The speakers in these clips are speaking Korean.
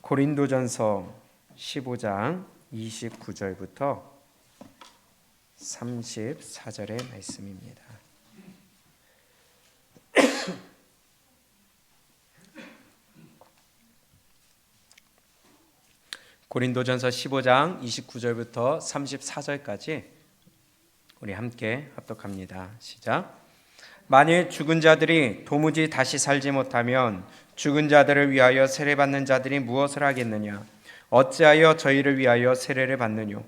고린도전서 15장 29절부터 34절의 말씀입니다. 고린도전서 15장 29절부터 34절까지 우리 함께 합독합니다. 시작. 만일 죽은 자들이 도무지 다시 살지 못하면 죽은 자들을 위하여 세례받는 자들이 무엇을 하겠느냐? 어찌하여 저희를 위하여 세례를 받느뇨?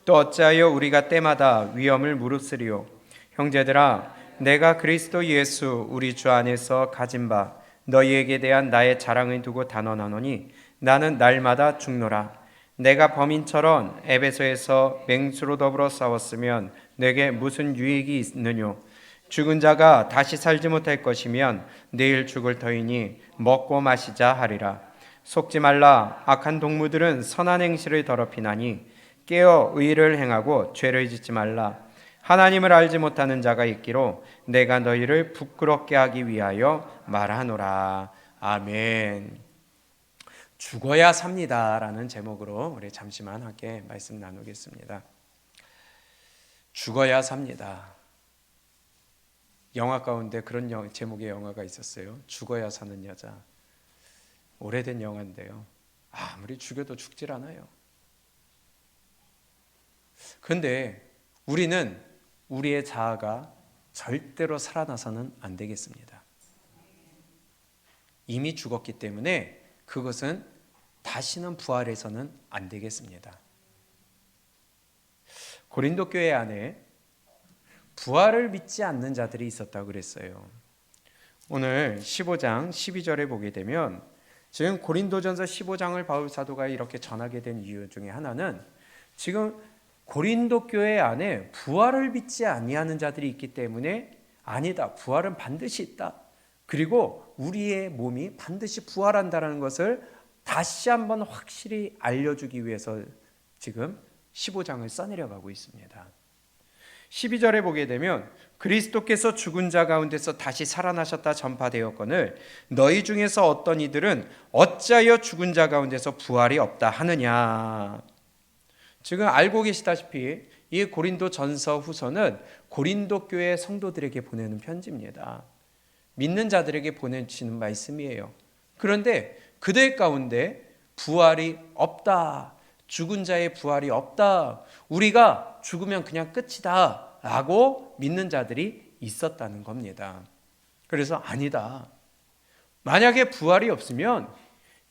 또 어찌하여 우리가 때마다 위험을 무릅쓰리요? 형제들아, 내가 그리스도 예수 우리 주 안에서 가진 바 너희에게 대한 나의 자랑을 두고 단언하노니 나는 날마다 죽노라. 내가 범인처럼 에베소에서 맹수로 더불어 싸웠으면 내게 무슨 유익이 있느뇨? 죽은 자가 다시 살지 못할 것이면 내일 죽을 터이니 먹고 마시자 하리라. 속지 말라. 악한 동무들은 선한 행실을 더럽히나니 깨어 의를 행하고 죄를 짓지 말라. 하나님을 알지 못하는 자가 있기로 내가 너희를 부끄럽게 하기 위하여 말하노라. 아멘. 죽어야 삽니다라는 제목으로 우리 잠시만 함께 말씀 나누겠습니다. 죽어야 삽니다. 영화 가운데 그런 제목의 영화가 있었어요. 죽어야 사는 여자. 오래된 영화인데요. 아무리 죽여도 죽질 않아요. 그런데 우리는 우리의 자아가 절대로 살아나서는 안 되겠습니다. 이미 죽었기 때문에 그것은 다시는 부활해서는 안 되겠습니다. 고린도 교회 안에 부활을 믿지 않는 자들이 있었다고 그랬어요. 오늘 15장 12절에 보게 되면 지금 고린도전서 15장을 바울 사도가 이렇게 전하게 된 이유 중에 하나는 지금 고린도 교회 안에 부활을 믿지 아니하는 자들이 있기 때문에 아니다. 부활은 반드시 있다. 그리고 우리의 몸이 반드시 부활한다는 것을 다시 한번 확실히 알려주기 위해서 지금 15장을 써내려가고 있습니다. 12절에 보게 되면 그리스도께서 죽은 자 가운데서 다시 살아나셨다 전파되었거늘 너희 중에서 어떤 이들은 어찌하여 죽은 자 가운데서 부활이 없다 하느냐. 지금 알고 계시다시피 이 고린도 전서 후서는 고린도 교회 성도들에게 보내는 편지입니다. 믿는 자들에게 보내주시는 말씀이에요. 그런데 그들 가운데 부활이 없다. 죽은 자의 부활이 없다. 우리가 죽으면 그냥 끝이다 라고 믿는 자들이 있었다는 겁니다. 그래서 아니다. 만약에 부활이 없으면,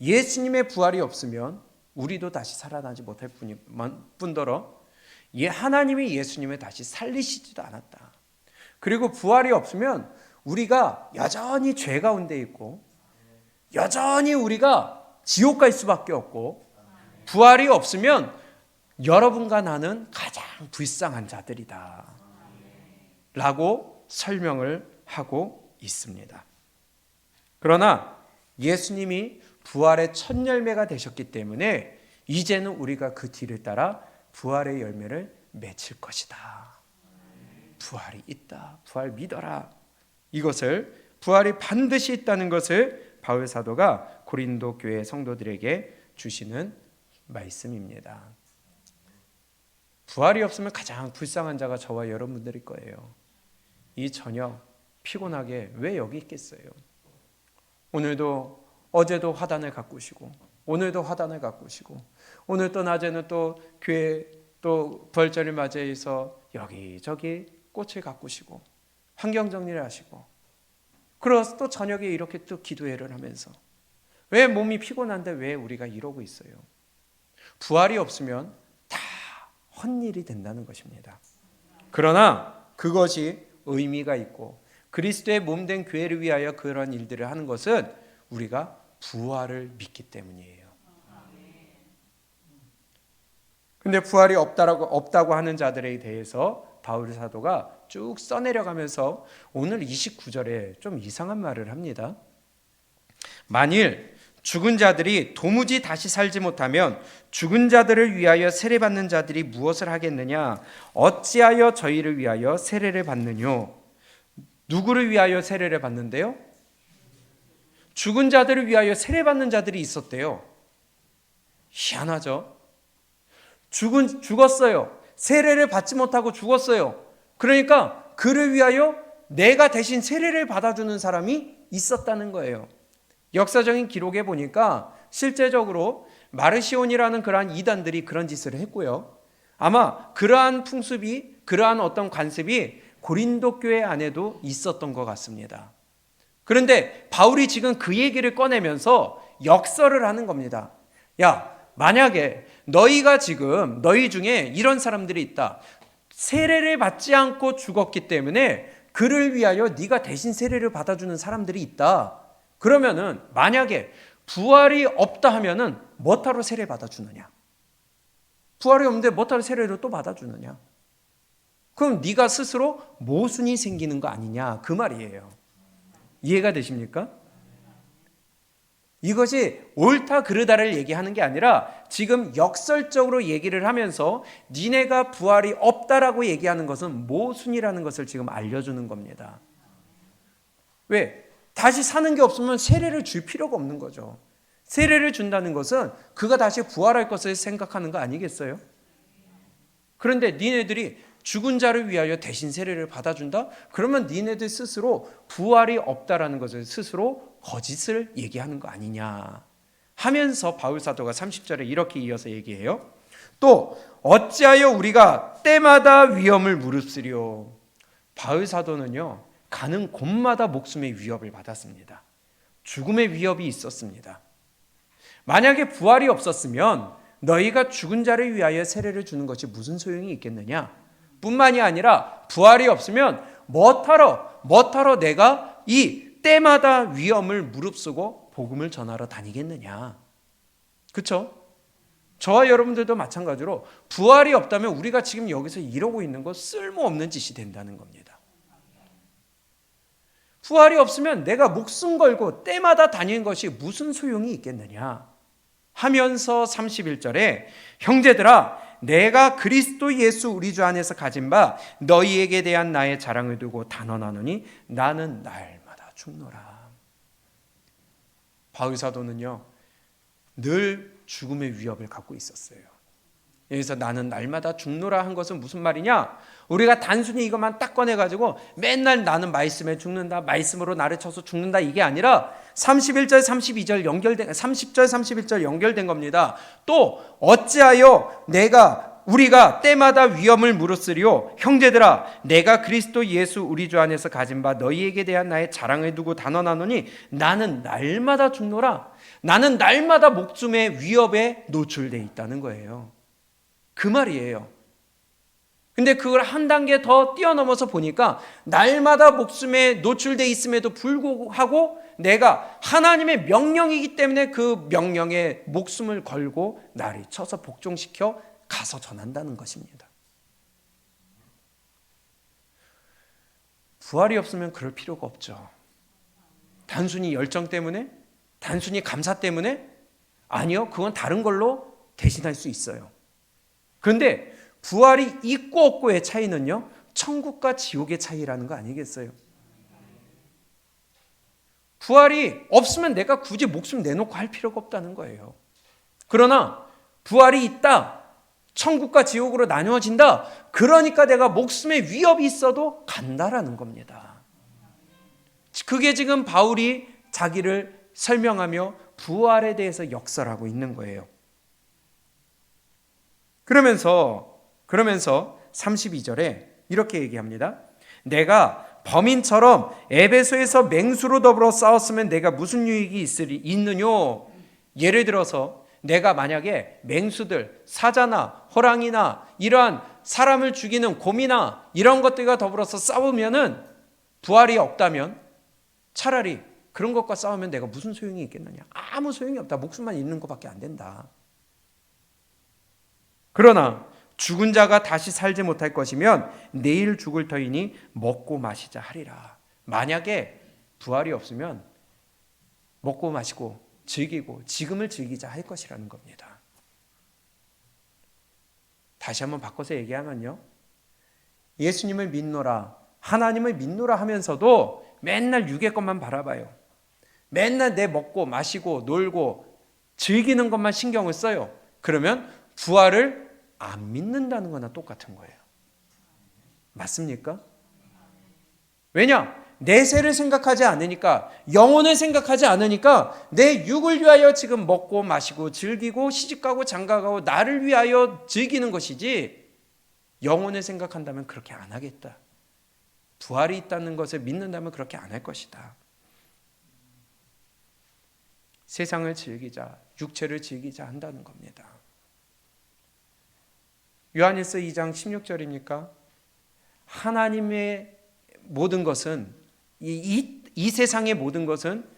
예수님의 부활이 없으면 우리도 다시 살아나지 못할 뿐더러 하나님이 예수님을 다시 살리시지도 않았다. 그리고 부활이 없으면 우리가 여전히 죄 가운데 있고 여전히 우리가 지옥 갈 수밖에 없고, 부활이 없으면 여러분과 나는 가장 불쌍한 자들이다 라고 설명을 하고 있습니다. 그러나 예수님이 부활의 첫 열매가 되셨기 때문에 이제는 우리가 그 뒤를 따라 부활의 열매를 맺을 것이다. 부활이 있다. 부활 믿어라. 이것을, 부활이 반드시 있다는 것을 바울 사도가 고린도 교회 성도들에게 주시는 말씀입니다. 부활이 없으면 가장 불쌍한 자가 저와 여러분들일 거예요. 이 저녁 피곤하게 왜 여기 있겠어요? 오늘도, 어제도 화단을 가꾸시고 오늘도 화단을 가꾸시고 오늘 또 낮에는 또 교회 또 부활절을 맞이해서 여기저기 꽃을 가꾸시고 환경 정리를 하시고, 그래서 또 저녁에 이렇게 또 기도회를 하면서 왜 몸이 피곤한데 왜 우리가 이러고 있어요? 부활이 없으면 다 헛일이 된다는 것입니다. 그러나 그것이 의미가 있고 그리스도의 몸된 교회를 위하여 그런 일들을 하는 것은 우리가 부활을 믿기 때문이에요. 근데 부활이 없다고 하는 자들에 대해서 바울 사도가 쭉 써내려가면서 오늘 29절에 좀 이상한 말을 합니다. 만일 죽은 자들이 도무지 다시 살지 못하면 죽은 자들을 위하여 세례받는 자들이 무엇을 하겠느냐? 어찌하여 저희를 위하여 세례를 받느뇨? 누구를 위하여 세례를 받는데요? 죽은 자들을 위하여 세례받는 자들이 있었대요. 희한하죠? 죽었어요. 세례를 받지 못하고 죽었어요. 그러니까 그를 위하여 내가 대신 세례를 받아주는 사람이 있었다는 거예요. 역사적인 기록에 보니까 실제적으로 마르시온이라는 그러한 이단들이 그런 짓을 했고요. 아마 그러한 풍습이, 그러한 어떤 관습이 고린도 교회 안에도 있었던 것 같습니다. 그런데 바울이 지금 그 얘기를 꺼내면서 역설을 하는 겁니다. 야, 만약에 너희가 지금 너희 중에 이런 사람들이 있다. 세례를 받지 않고 죽었기 때문에 그를 위하여 네가 대신 세례를 받아주는 사람들이 있다. 그러면은 만약에 부활이 없다 하면은 뭐하러 세례 받아주느냐? 부활이 없는데 뭐하러 세례를 또 받아주느냐? 그럼 네가 스스로 모순이 생기는 거 아니냐? 그 말이에요. 이해가 되십니까? 이것이 옳다 그르다를 얘기하는 게 아니라 지금 역설적으로 얘기를 하면서 니네가 부활이 없다라고 얘기하는 것은 모순이라는 것을 지금 알려주는 겁니다. 왜? 다시 사는 게 없으면 세례를 줄 필요가 없는 거죠. 세례를 준다는 것은 그가 다시 부활할 것을 생각하는 거 아니겠어요? 그런데 니네들이 죽은 자를 위하여 대신 세례를 받아준다? 그러면 니네들 스스로 부활이 없다라는 것을 스스로 거짓을 얘기하는 거 아니냐 하면서 바울 사도가 30절에 이렇게 이어서 얘기해요. 또 어찌하여 우리가 때마다 위험을 무릅쓰리요. 바울 사도는요, 가는 곳마다 목숨의 위협을 받았습니다. 죽음의 위협이 있었습니다. 만약에 부활이 없었으면 너희가 죽은 자를 위하여 세례를 주는 것이 무슨 소용이 있겠느냐? 뿐만이 아니라 부활이 없으면 뭐하러 내가 이 때마다 위험을 무릅쓰고 복음을 전하러 다니겠느냐? 그렇죠? 저와 여러분들도 마찬가지로 부활이 없다면 우리가 지금 여기서 이러고 있는 거 쓸모없는 짓이 된다는 겁니다. 부활이 없으면 내가 목숨 걸고 때마다 다니는 것이 무슨 소용이 있겠느냐 하면서 31절에 형제들아 내가 그리스도 예수 우리 주 안에서 가진 바 너희에게 대한 나의 자랑을 두고 단언하노니 나는 날마다 죽노라. 바울 사도는요 늘 죽음의 위협을 갖고 있었어요. 여기서 나는 날마다 죽노라 한 것은 무슨 말이냐? 우리가 단순히 이것만 딱 꺼내가지고 맨날 나는 말씀에 죽는다, 말씀으로 나를 쳐서 죽는다 이게 아니라 31절 32절 연결된 30절 31절 연결된 겁니다. 또 어찌하여 우리가 때마다 위험을 무릅쓰리요 형제들아 내가 그리스도 예수 우리 주 안에서 가진 바 너희에게 대한 나의 자랑을 두고 단언하노니 나는 날마다 죽노라. 나는 날마다 목숨의 위협에 노출되어 있다는 거예요. 그 말이에요. 근데 그걸 한 단계 더 뛰어넘어서 보니까 날마다 목숨에 노출되어 있음에도 불구하고 내가 하나님의 명령이기 때문에 그 명령에 목숨을 걸고 나를 쳐서 복종시켜 가서 전한다는 것입니다. 부활이 없으면 그럴 필요가 없죠. 단순히 열정 때문에? 단순히 감사 때문에? 아니요, 그건 다른 걸로 대신할 수 있어요. 그런데 부활이 있고 없고의 차이는요, 천국과 지옥의 차이라는 거 아니겠어요? 부활이 없으면 내가 굳이 목숨 내놓고 할 필요가 없다는 거예요. 그러나 부활이 있다, 천국과 지옥으로 나뉘어진다, 그러니까 내가 목숨의 위협이 있어도 간다라는 겁니다. 그게 지금 바울이 자기를 설명하며 부활에 대해서 역설하고 있는 거예요. 그러면서 32절에 이렇게 얘기합니다. 내가 범인처럼 에베소에서 맹수로 더불어 싸웠으면 내가 무슨 유익이 있느뇨? 예를 들어서 내가 만약에 맹수들, 사자나 호랑이나 이러한 사람을 죽이는 곰이나 이런 것들과 더불어서 싸우면은 부활이 없다면 차라리 그런 것과 싸우면 내가 무슨 소용이 있겠느냐? 아무 소용이 없다. 목숨만 잃는 것밖에 안 된다. 그러나 죽은 자가 다시 살지 못할 것이면 내일 죽을 터이니 먹고 마시자 하리라. 만약에 부활이 없으면 먹고 마시고 즐기고 지금을 즐기자 할 것이라는 겁니다. 다시 한번 바꿔서 얘기하면요, 예수님을 믿노라, 하나님을 믿노라 하면서도 맨날 육의 것만 바라봐요. 맨날 내 먹고 마시고 놀고 즐기는 것만 신경을 써요. 그러면 부활을 안 믿는다는 거나 똑같은 거예요. 맞습니까? 왜냐? 내세를 생각하지 않으니까, 영혼을 생각하지 않으니까 내 육을 위하여 지금 먹고 마시고 즐기고 시집가고 장가가고 나를 위하여 즐기는 것이지, 영혼을 생각한다면 그렇게 안 하겠다. 부활이 있다는 것을 믿는다면 그렇게 안 할 것이다. 세상을 즐기자, 육체를 즐기자 한다는 겁니다. 요한일서 2장 16절입니까? 하나님의 모든 것은 이 세상의 모든 것은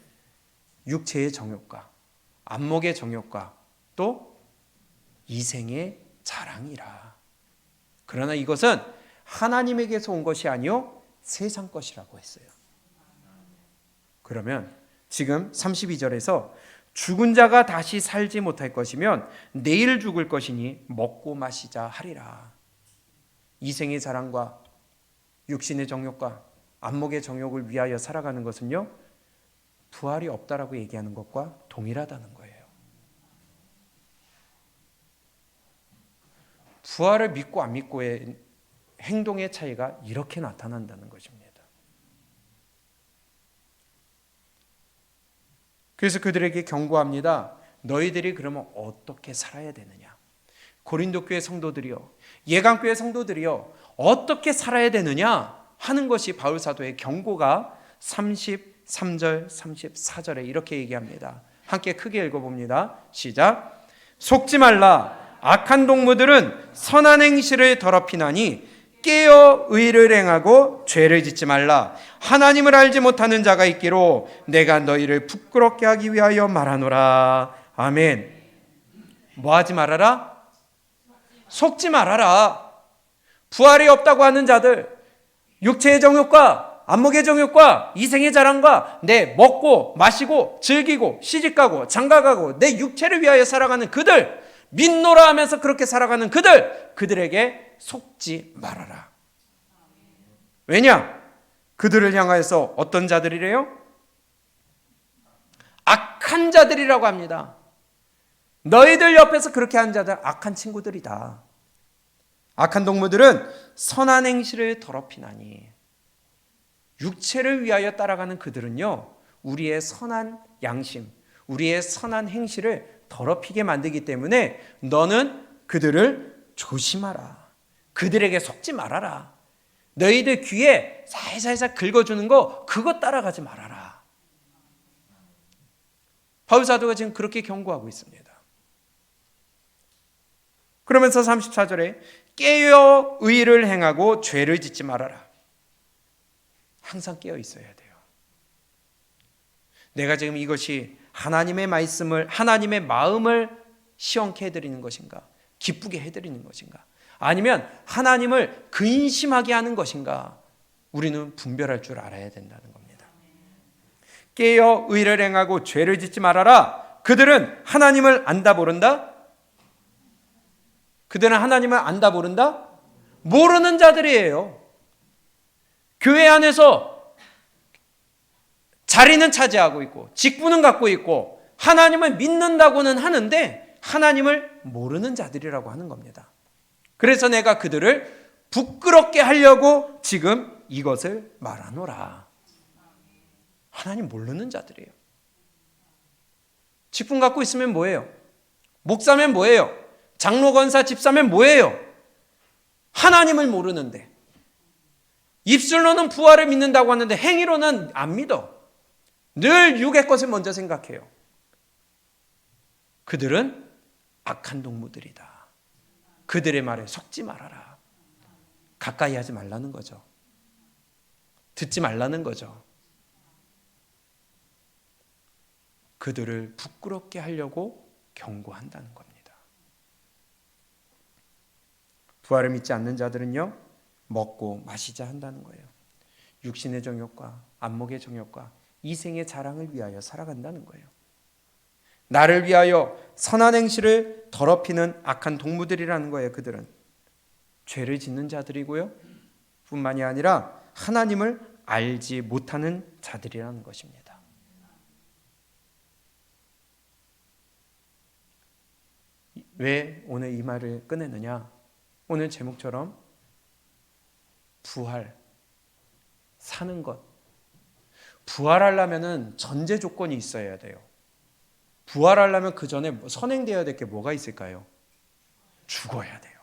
육체의 정욕과 안목의 정욕과 또 이생의 자랑이라. 그러나 이것은 하나님에게서 온 것이 아니요 세상 것이라고 했어요. 그러면 지금 32절에서 죽은 자가 다시 살지 못할 것이면 내일 죽을 것이니 먹고 마시자 하리라. 이생의 자랑과 육신의 정욕과 안목의 정욕을 위하여 살아가는 것은요, 부활이 없다라고 얘기하는 것과 동일하다는 거예요. 부활을 믿고 안 믿고의 행동의 차이가 이렇게 나타난다는 것입니다. 그래서 그들에게 경고합니다. 너희들이 그러면 어떻게 살아야 되느냐? 고린도 교회 성도들이요, 예강 교회 성도들이요, 어떻게 살아야 되느냐 하는 것이 바울 사도의 경고가 33절, 34절에 이렇게 얘기합니다. 함께 크게 읽어봅니다. 시작. 속지 말라. 악한 동무들은 선한 행실을 더럽히나니 깨어 의를 행하고 죄를 짓지 말라. 하나님을 알지 못하는 자가 있기로 내가 너희를 부끄럽게 하기 위하여 말하노라. 아멘. 뭐 하지 말아라? 속지 말아라. 부활이 없다고 하는 자들, 육체의 정욕과 안목의 정욕과 이생의 자랑과 내 먹고 마시고 즐기고 시집가고 장가가고 내 육체를 위하여 살아가는 그들, 믿노라 하면서 그렇게 살아가는 그들에게 속지 말아라. 왜냐? 그들을 향하여서 어떤 자들이래요? 악한 자들이라고 합니다. 너희들 옆에서 그렇게 하는 자들 악한 친구들이다. 악한 동무들은 선한 행실을 더럽히나니. 육체를 위하여 따라가는 그들은요, 우리의 선한 양심, 우리의 선한 행실을 더럽히게 만들기 때문에 너는 그들을 조심하라. 그들에게 속지 말아라. 너희들 귀에 살살살 긁어주는 거 그거 따라가지 말아라. 바울 사도가 지금 그렇게 경고하고 있습니다. 그러면서 34절에 깨어 의를 행하고 죄를 짓지 말아라. 항상 깨어 있어야 돼요. 내가 지금 이것이 하나님의 말씀을, 하나님의 마음을 시원케 해드리는 것인가, 기쁘게 해드리는 것인가, 아니면 하나님을 근심하게 하는 것인가, 우리는 분별할 줄 알아야 된다는 겁니다. 깨어 의를 행하고 죄를 짓지 말아라. 그들은 하나님을 안다 모른다? 그들은 하나님을 안다 모른다? 모르는 자들이에요. 교회 안에서 자리는 차지하고 있고 직분은 갖고 있고 하나님을 믿는다고는 하는데 하나님을 모르는 자들이라고 하는 겁니다. 그래서 내가 그들을 부끄럽게 하려고 지금 이것을 말하노라. 하나님 모르는 자들이에요. 직분 갖고 있으면 뭐예요? 목사면 뭐예요? 장로, 권사, 집사면 뭐예요? 하나님을 모르는데, 입술로는 부활을 믿는다고 하는데 행위로는 안 믿어. 늘 육의 것을 먼저 생각해요. 그들은 악한 동무들이다. 그들의 말에 속지 말아라. 가까이 하지 말라는 거죠. 듣지 말라는 거죠. 그들을 부끄럽게 하려고 경고한다는 겁니다. 부활을 믿지 않는 자들은요, 먹고 마시자 한다는 거예요. 육신의 정욕과 안목의 정욕과 이생의 자랑을 위하여 살아간다는 거예요. 나를 위하여 선한 행실을 더럽히는 악한 동무들이라는 거예요. 그들은 죄를 짓는 자들이고요, 뿐만이 아니라 하나님을 알지 못하는 자들이라는 것입니다. 왜 오늘 이 말을 꺼내느냐? 오늘 제목처럼 부활, 사는 것. 부활하려면 전제 조건이 있어야 돼요. 부활하려면 그 전에 선행되어야 될 게 뭐가 있을까요? 죽어야 돼요.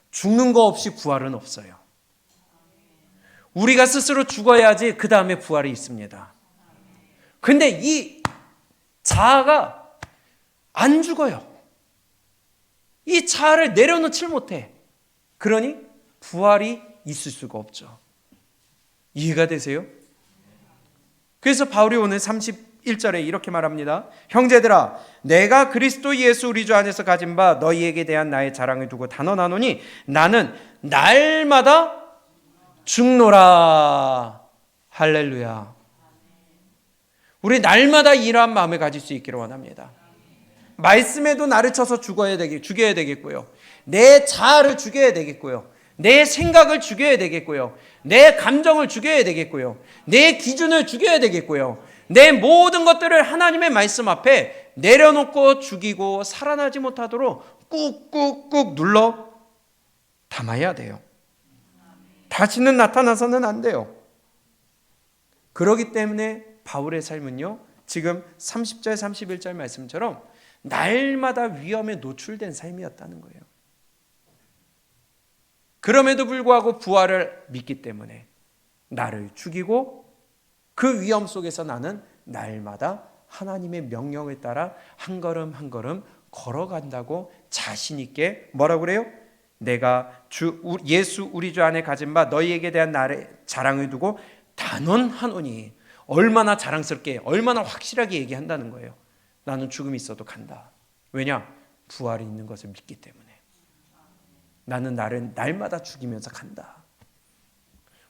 죽는 거 없이 부활은 없어요. 우리가 스스로 죽어야지 그 다음에 부활이 있습니다. 근데 이 자아가 안 죽어요. 이 자아를 내려놓질 못해. 그러니 부활이 있을 수가 없죠. 이해가 되세요? 그래서 바울이 오늘 31절에 이렇게 말합니다. 형제들아, 내가 그리스도 예수 우리 주 안에서 가진 바 너희에게 대한 나의 자랑을 두고 단언하노니 나는 날마다 죽노라. 할렐루야. 우리 날마다 이러한 마음을 가질 수 있기를 원합니다. 말씀에도 나를 쳐서 죽여야 되겠고요. 내 자아를 죽여야 되겠고요. 내 생각을 죽여야 되겠고요. 내 감정을 죽여야 되겠고요. 내 기준을 죽여야 되겠고요. 내 모든 것들을 하나님의 말씀 앞에 내려놓고 죽이고 살아나지 못하도록 꾹꾹꾹 눌러 담아야 돼요. 다시는 나타나서는 안 돼요. 그렇기 때문에 바울의 삶은요, 지금 30절 31절 말씀처럼 날마다 위험에 노출된 삶이었다는 거예요. 그럼에도 불구하고 부활을 믿기 때문에 나를 죽이고 그 위험 속에서 나는 날마다 하나님의 명령을 따라 한 걸음 한 걸음 걸어간다고 자신 있게 뭐라고 그래요? 내가 예수 우리 주 안에 가진 바 너희에게 대한 나의 자랑을 두고 단언하노니, 얼마나 자랑스럽게 얼마나 확실하게 얘기한다는 거예요. 나는 죽음이 있어도 간다. 왜냐? 부활이 있는 것을 믿기 때문에. 나는 나를 날마다 죽이면서 간다.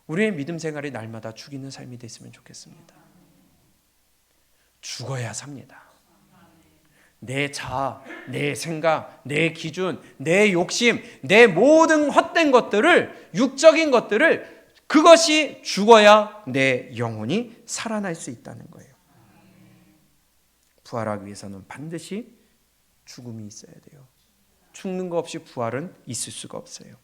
우리의 믿음 생활이 날마다 죽이는 삶이 됐으면 좋겠습니다. 죽어야 삽니다. 내 자아, 내 생각, 내 기준, 내 욕심, 내 모든 헛된 것들을, 육적인 것들을, 그것이 죽어야 내 영혼이 살아날 수 있다는 거예요. 부활하기 위해서는 반드시 죽음이 있어야 돼요. 죽는 거 없이 부활은 있을 수가 없어요.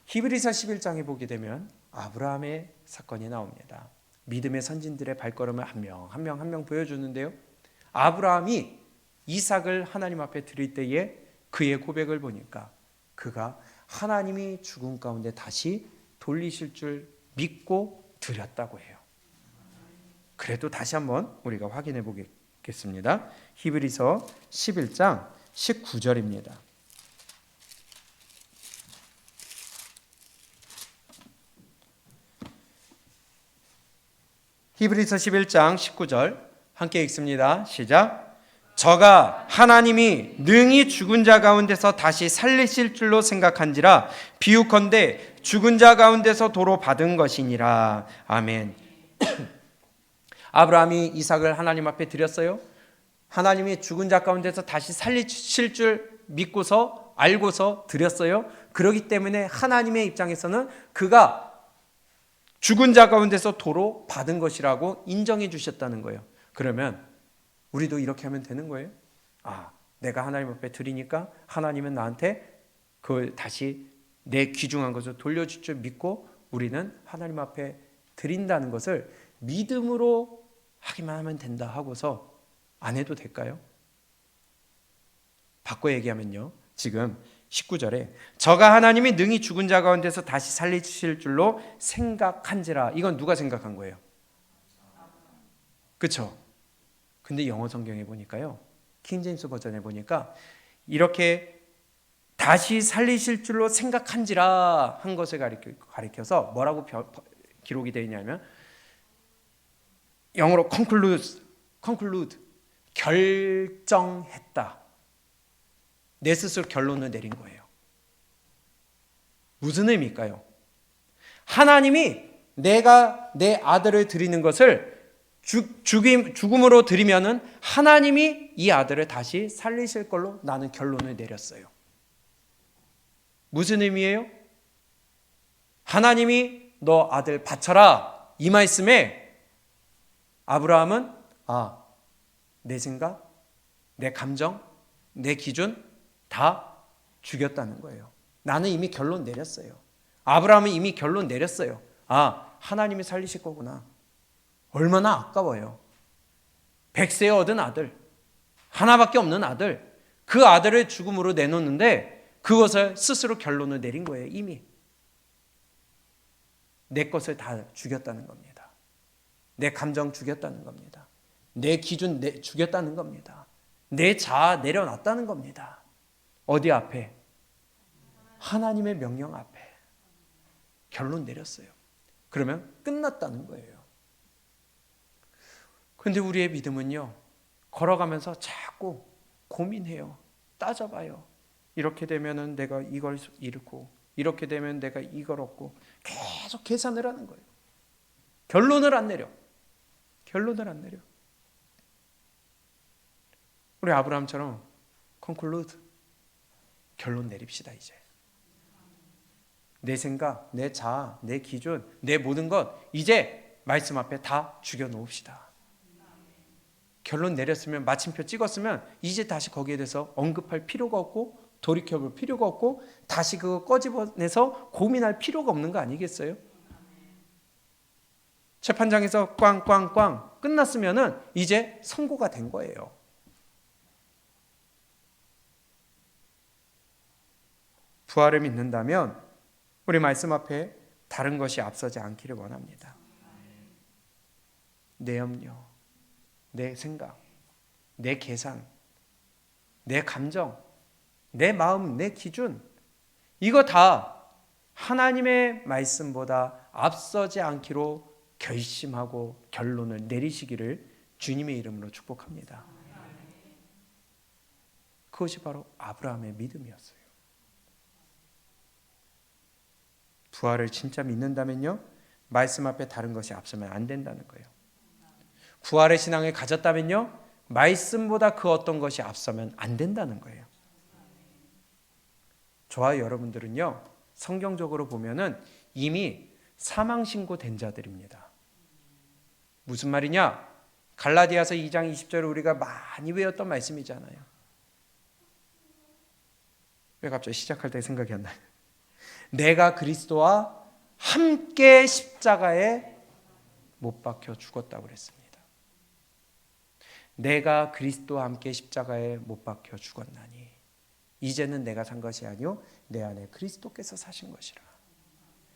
히브리서 11장에 보게 되면 아브라함의 사건이 나옵니다. 믿음의 선진들의 발걸음을 한 명 보여주는데요. 아브라함이 이삭을 하나님 앞에 드릴 때에 그의 고백을 보니까 그가 하나님이 죽음 가운데 다시 돌리실 줄 믿고 드렸다고 해요. 그래도 다시 한번 우리가 확인해 보겠습니다. 히브리서 11장 19절입니다. 히브리서 11장 19절 함께 읽습니다. 시작. 저가 하나님이 능히 죽은 자 가운데서 다시 살리실 줄로 생각한지라 비유컨대 죽은 자 가운데서 도로 받은 것이니라. 아멘. 아브라함이 이삭을 하나님 앞에 드렸어요. 하나님이 죽은 자 가운데서 다시 살리실 줄 믿고서 알고서 드렸어요. 그렇기 때문에 하나님의 입장에서는 그가 죽은 자 가운데서 도로 받은 것이라고 인정해 주셨다는 거예요. 그러면 우리도 이렇게 하면 되는 거예요. 내가 하나님 앞에 드리니까 하나님은 나한테 그걸 다시 내 귀중한 것을 돌려줄 줄 믿고 우리는 하나님 앞에 드린다는 것을 믿음으로 하기만 하면 된다 하고서 안 해도 될까요? 바꿔 얘기하면요, 지금 19절에 저가 하나님이 능히 죽은 자 가운데서 다시 살리실 줄로 생각한지라, 이건 누가 생각한 거예요? 그렇죠? 근데 영어 성경에 보니까요, 킹제임스 버전에 보니까 이렇게 다시 살리실 줄로 생각한지라 한 것을 가리켜서 뭐라고 기록이 되어 있냐면 영어로 conclude, 결정했다. 내 스스로 결론을 내린 거예요. 무슨 의미일까요? 하나님이 내가 내 아들을 드리는 것을 죽음으로 드리면은 하나님이 이 아들을 다시 살리실 걸로 나는 결론을 내렸어요. 무슨 의미예요? 하나님이 너 아들 바쳐라, 이 말씀에 아브라함은 내 생각, 내 감정, 내 기준 다 죽였다는 거예요. 나는 이미 결론 내렸어요. 아브라함은 이미 결론 내렸어요. 아, 하나님이 살리실 거구나. 얼마나 아까워요. 100세에 얻은 아들, 하나밖에 없는 아들, 그 아들을 죽음으로 내놓는데 그것을 스스로 결론을 내린 거예요. 이미 내 것을 다 죽였다는 겁니다. 내 감정 죽였다는 겁니다. 내 기준 죽였다는 겁니다. 내 자아 내려놨다는 겁니다. 어디 앞에? 하나님의 명령 앞에 결론 내렸어요. 그러면 끝났다는 거예요. 그런데 우리의 믿음은요, 걸어가면서 자꾸 고민해요. 따져봐요. 이렇게 되면은 내가 이걸 잃고, 이렇게 되면 내가 이걸 얻고, 계속 계산을 하는 거예요. 결론을 안 내려. 결론을 안 내려. 우리 아브라함처럼 conclude, 결론 내립시다. 이제 내 생각, 내 자아, 내 기준, 내 모든 것 이제 말씀 앞에 다 죽여놓읍시다. 결론 내렸으면, 마침표 찍었으면 이제 다시 거기에 대해서 언급할 필요가 없고 돌이켜볼 필요가 없고 다시 그거 꺼집어내서 고민할 필요가 없는 거 아니겠어요? 재판장에서 꽝꽝꽝 끝났으면 이제 선고가 된 거예요. 부활을 믿는다면 우리 말씀 앞에 다른 것이 앞서지 않기를 원합니다. 내 염려, 내 생각, 내 계산, 내 감정, 내 마음, 내 기준, 이거 다 하나님의 말씀보다 앞서지 않기로 결심하고 결론을 내리시기를 주님의 이름으로 축복합니다. 그것이 바로 아브라함의 믿음이었어요. 부활을 진짜 믿는다면요, 말씀 앞에 다른 것이 앞서면 안 된다는 거예요. 부활의 신앙을 가졌다면요, 말씀보다 그 어떤 것이 앞서면 안 된다는 거예요. 저와 여러분들은요, 성경적으로 보면은 이미 사망 신고된 자들입니다. 무슨 말이냐? 갈라디아서 2장 20절을 우리가 많이 외웠던 말씀이잖아요. 왜 갑자기 시작할 때 생각이 안 나요? 내가 그리스도와 함께 십자가에 못 박혀 죽었다고 그랬습니다. 내가 그리스도와 함께 십자가에 못 박혀 죽었나니 이제는 내가 산 것이 아니요 내 안에 그리스도께서 사신 것이라.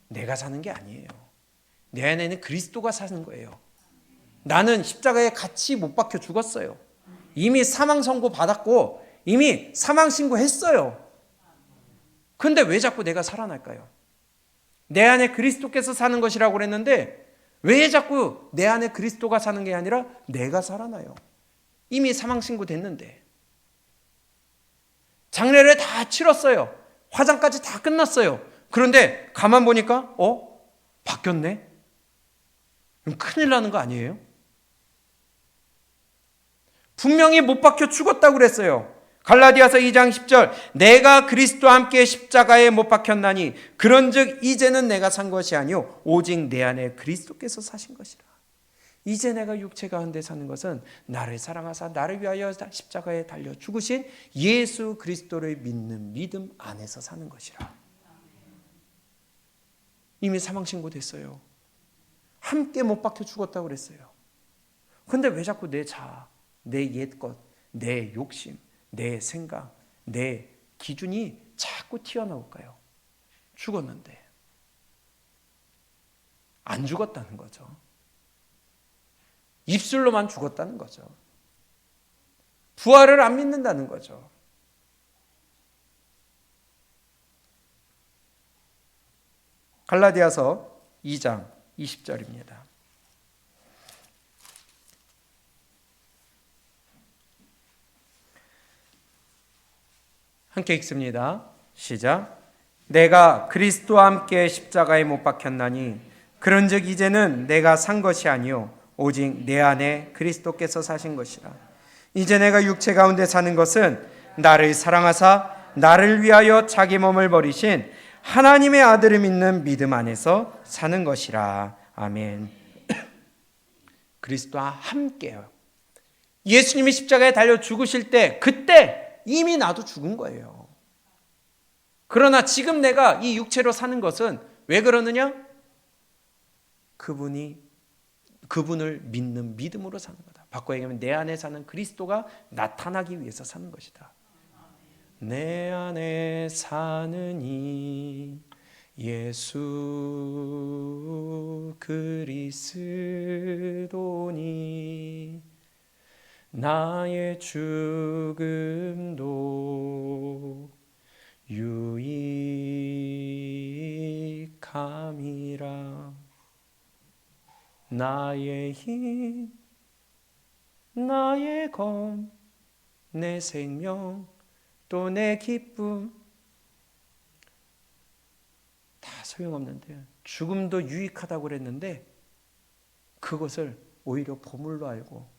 내가 사는 게 아니에요. 내 안에는 그리스도가 사는 거예요. 나는 십자가에 같이 못 박혀 죽었어요. 이미 사망 선고 받았고 이미 사망 신고했어요. 근데 왜 자꾸 내가 살아날까요? 내 안에 그리스도께서 사는 것이라고 그랬는데 왜 자꾸 내 안에 그리스도가 사는 게 아니라 내가 살아나요? 이미 사망 신고됐는데. 장례를 다 치렀어요. 화장까지 다 끝났어요. 그런데 가만 보니까 바뀌었네? 그럼 큰일 나는 거 아니에요? 분명히 못 박혀 죽었다고 그랬어요. 갈라디아서 2장 10절 내가 그리스도와 함께 십자가에 못 박혔나니 그런즉 이제는 내가 산 것이 아니요 오직 내 안에 그리스도께서 사신 것이라. 이제 내가 육체 가운데 사는 것은 나를 사랑하사 나를 위하여 십자가에 달려 죽으신 예수 그리스도를 믿는 믿음 안에서 사는 것이라. 이미 사망 신고됐어요. 함께 못 박혀 죽었다고 그랬어요. 근데 왜 자꾸 내 자아, 내 옛것, 내 욕심, 내 생각, 내 기준이 자꾸 튀어나올까요? 죽었는데 안 죽었다는 거죠. 입술로만 죽었다는 거죠. 부활을 안 믿는다는 거죠. 갈라디아서 2장 20절입니다. 함께 읽습니다. 시작. 내가 그리스도와 함께 십자가에 못 박혔나니 그런즉 이제는 내가 산 것이 아니요 오직 내 안에 그리스도께서 사신 것이라. 이제 내가 육체 가운데 사는 것은 나를 사랑하사 나를 위하여 자기 몸을 버리신 하나님의 아들을 믿는 믿음 안에서 사는 것이라. 아멘. 그리스도와 함께요. 예수님이 십자가에 달려 죽으실 때 그때 이미 나도 죽은 거예요. 그러나 지금 내가 이 육체로 사는 것은 왜 그러느냐? 그분을 믿는 믿음으로 사는 거다. 바꿔 얘기하면 내 안에 사는 그리스도가 나타나기 위해서 사는 것이다. 내 안에 사는 이 예수 그리스도니 나의 죽음도 유익함이라. 나의 힘, 나의 검, 내 생명, 또 내 기쁨 다 소용없는데 죽음도 유익하다고 그랬는데 그것을 오히려 보물로 알고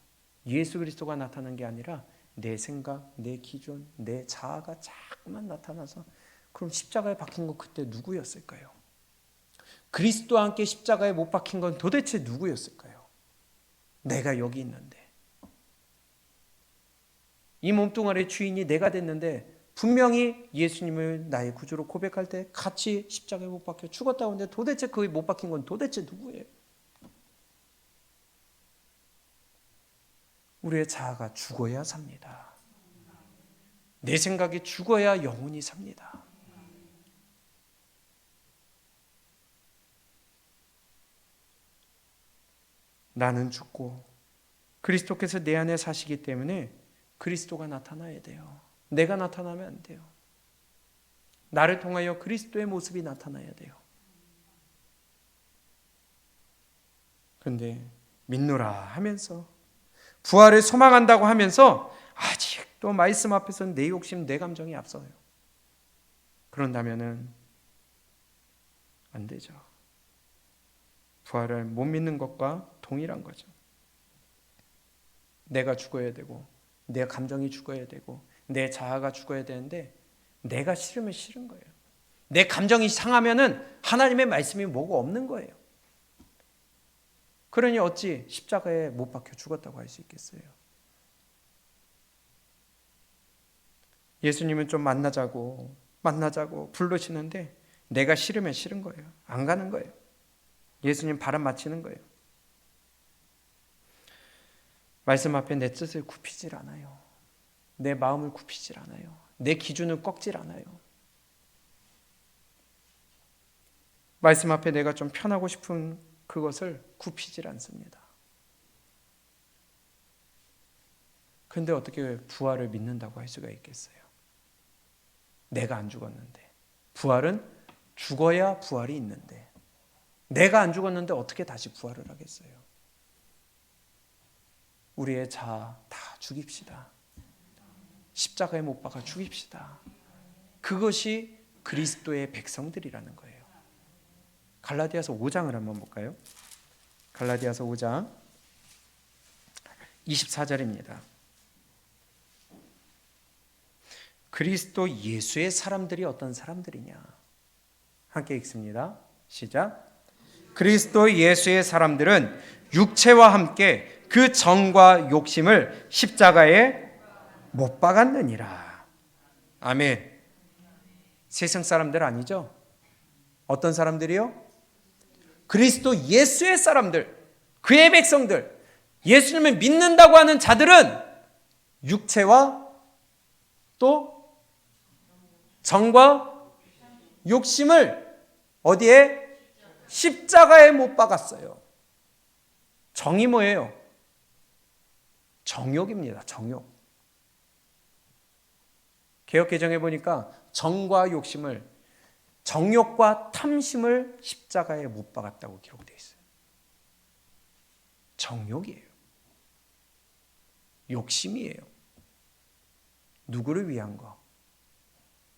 예수 그리스도가 나타난 게 아니라 내 생각, 내 기준, 내 자아가 자꾸만 나타나서 그럼 십자가에 박힌 건 그때 누구였을까요? 그리스도와 함께 십자가에 못 박힌 건 도대체 누구였을까요? 내가 여기 있는데 이 몸뚱아리의 주인이 내가 됐는데 분명히 예수님을 나의 구주로 고백할 때 같이 십자가에 못 박혀 죽었다고 하는데 도대체 그 못 박힌 건 도대체 누구예요? 우리의 자아가 죽어야 삽니다. 내 생각이 죽어야 영혼이 삽니다. 나는 죽고 그리스도께서 내 안에 사시기 때문에 그리스도가 나타나야 돼요. 내가 나타나면 안 돼요. 나를 통하여 그리스도의 모습이 나타나야 돼요. 그런데 믿노라 하면서 부활을 소망한다고 하면서 아직도 말씀 앞에서는 내 욕심, 내 감정이 앞서요. 그런다면은 안 되죠. 부활을 못 믿는 것과 동일한 거죠. 내가 죽어야 되고 내 감정이 죽어야 되고 내 자아가 죽어야 되는데 내가 싫으면 싫은 거예요. 내 감정이 상하면은 하나님의 말씀이 뭐고 없는 거예요. 그러니 어찌 십자가에 못 박혀 죽었다고 할 수 있겠어요? 예수님은 좀 만나자고 부르시는데 내가 싫으면 싫은 거예요. 안 가는 거예요. 예수님 바람 맞히는 거예요. 말씀 앞에 내 뜻을 굽히질 않아요. 내 마음을 굽히질 않아요. 내 기준을 꺾질 않아요. 말씀 앞에 내가 좀 편하고 싶은 그것을 굽히질 않습니다. 그런데 어떻게 부활을 믿는다고 할 수가 있겠어요? 내가 안 죽었는데. 부활은 죽어야 부활이 있는데 내가 안 죽었는데 어떻게 다시 부활을 하겠어요? 우리의 자아 다 죽입시다. 십자가에 못 박아 죽입시다. 그것이 그리스도의 백성들이라는 거예요. 갈라디아서 5장을 한번 볼까요? 갈라디아서 5장 24절입니다. 그리스도 예수의 사람들이 어떤 사람들이냐? 함께 읽습니다. 시작. 그리스도 예수의 사람들은 육체와 함께 그 정과 욕심을 십자가에 못 박았느니라. 아멘. 세상 사람들 아니죠? 어떤 사람들이요? 그리스도 예수의 사람들, 그의 백성들, 예수님을 믿는다고 하는 자들은 육체와 또 정과 욕심을 어디에? 십자가에 못 박았어요. 정이 뭐예요? 정욕입니다. 정욕. 개역개정에 보니까 정과 욕심을, 정욕과 탐심을 십자가에 못 박았다고 기록되어 있어요. 정욕이에요. 욕심이에요. 누구를 위한 거?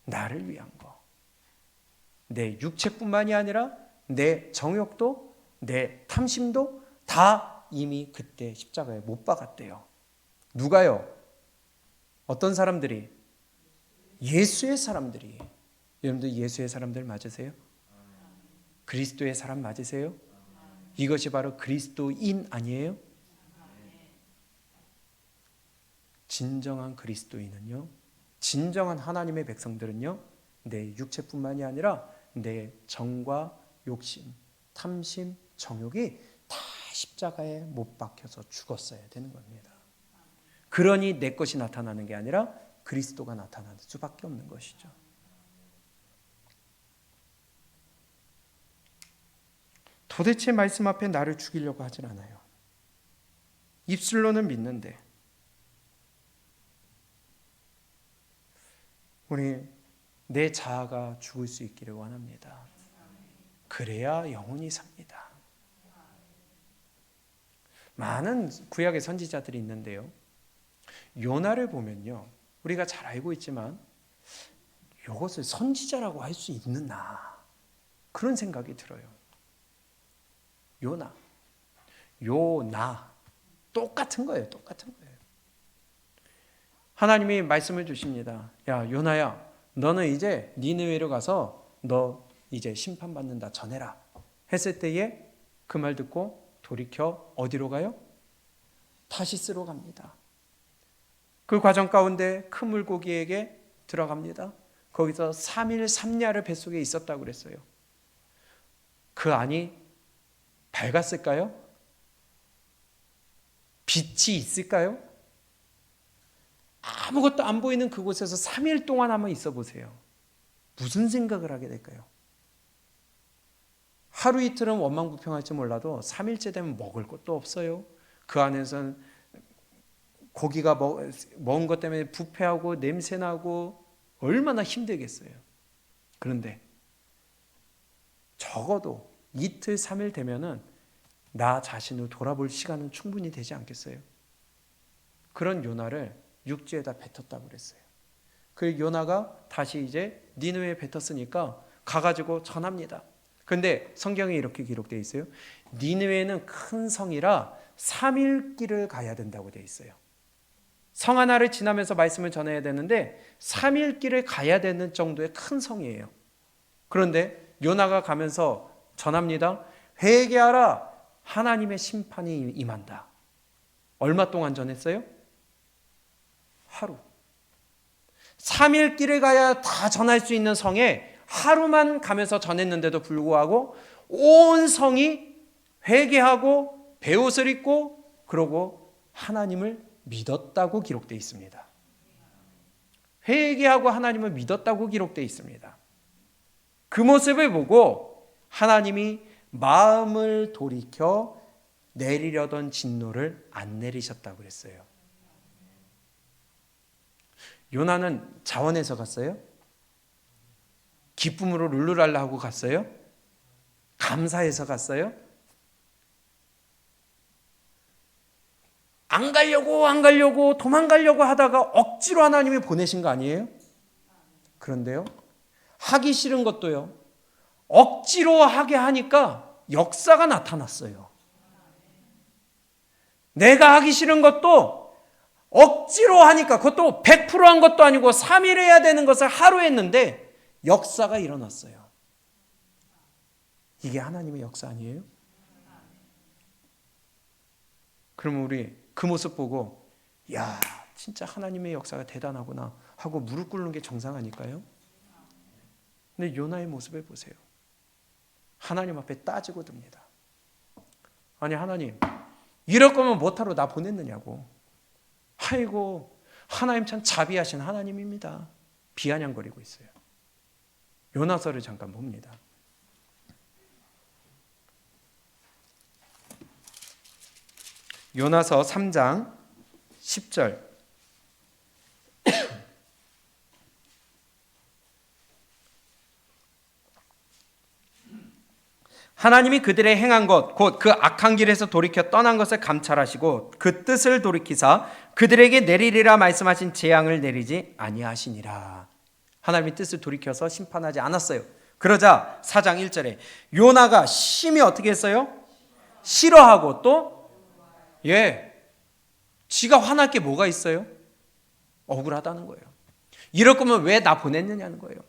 나를 위한 거. 내 육체뿐만이 아니라 내 정욕도 내 탐심도 다 이미 그때 십자가에 못 박았대요. 누가요? 어떤 사람들이? 예수의 사람들이. 여러분들 예수의 사람들 맞으세요? 그리스도의 사람 맞으세요? 이것이 바로 그리스도인 아니에요? 진정한 그리스도인은요, 진정한 하나님의 백성들은요, 내 육체뿐만이 아니라 내 정과 욕심, 탐심, 정욕이 다 십자가에 못 박혀서 죽었어야 되는 겁니다. 그러니 내 것이 나타나는 게 아니라 그리스도가 나타나는 수밖에 없는 것이죠. 도대체 말씀 앞에 나를 죽이려고 하진 않아요. 입술로는 믿는데 우리 내 자아가 죽을 수 있기를 원합니다. 그래야 영혼이 삽니다. 많은 구약의 선지자들이 있는데요, 요나를 보면요, 우리가 잘 알고 있지만 이것을 선지자라고 할 수 있느냐, 그런 생각이 들어요. 요나 똑같은 거예요. 똑같은 거예요. 하나님이 말씀을 주십니다. 야, 요나야, 너는 이제 니느웨로 가서 너 이제 심판받는다 전해라 했을 때에 그 말 듣고 돌이켜 어디로 가요? 타시스로 갑니다. 그 과정 가운데 큰 물고기에게 들어갑니다. 거기서 3일 3야를 뱃속에 있었다고 그랬어요. 그 안이 밝았을까요? 빛이 있을까요? 아무것도 안 보이는 그곳에서 3일 동안 한번 있어 보세요. 무슨 생각을 하게 될까요? 하루 이틀은 원망불평할지 몰라도 3일째 되면 먹을 것도 없어요. 그 안에서는 고기가 먹은 것 때문에 부패하고 냄새나고 얼마나 힘들겠어요. 그런데 적어도 이틀 3일 되면은 나 자신을 돌아볼 시간은 충분히 되지 않겠어요? 그런 요나를 육지에다 뱉었다고 그랬어요. 그 요나가 다시 이제 니느웨에 뱉었으니까 가가지고 전합니다. 근데 성경에 이렇게 기록되어 있어요. 니느웨는 큰 성이라 3일 길을 가야 된다고 되어 있어요. 성 하나를 지나면서 말씀을 전해야 되는데 3일 길을 가야 되는 정도의 큰 성이에요. 그런데 요나가 가면서 전합니다. 회개하라, 하나님의 심판이 임한다. 얼마 동안 전했어요? 하루. 3일 길을 가야 다 전할 수 있는 성에 하루만 가면서 전했는데도 불구하고 온 성이 회개하고 베옷을 입고 그러고 하나님을 믿었다고 기록되어 있습니다. 회개하고 하나님을 믿었다고 기록되어 있습니다. 그 모습을 보고 하나님이 마음을 돌이켜 내리려던 진노를 안 내리셨다고 그랬어요. 요나는 자원해서 갔어요? 기쁨으로 룰루랄라 하고 갔어요? 감사해서 갔어요? 안 가려고 도망가려고 하다가 억지로 하나님이 보내신 거 아니에요? 그런데요, 하기 싫은 것도요, 억지로 하게 하니까 역사가 나타났어요. 내가 하기 싫은 것도 억지로 하니까, 그것도 100%한 것도 아니고 3일 해야 되는 것을 하루 했는데 역사가 일어났어요. 이게 하나님의 역사 아니에요? 그러면 우리 그 모습 보고 야, 진짜 하나님의 역사가 대단하구나 하고 무릎 꿇는 게 정상 아닐까요? 근데 요나의 모습을 보세요. 하나님 앞에 따지고 듭니다. 아니 하나님, 이럴 거면 뭐하러 나 보냈느냐고. 아이고, 하나님 참 자비하신 하나님입니다. 비아냥거리고 있어요. 요나서를 잠깐 봅니다. 요나서 3장 10절. 하나님이 그들의 행한 것 곧 그 악한 길에서 돌이켜 떠난 것을 감찰하시고 그 뜻을 돌이키사 그들에게 내리리라 말씀하신 재앙을 내리지 아니하시니라. 하나님의 뜻을 돌이켜서 심판하지 않았어요. 그러자 4장 1절에 요나가 심히 어떻게 했어요? 싫어하고 또 지가 화날 게 뭐가 있어요? 억울하다는 거예요. 이럴 거면 왜 나 보냈느냐는 거예요.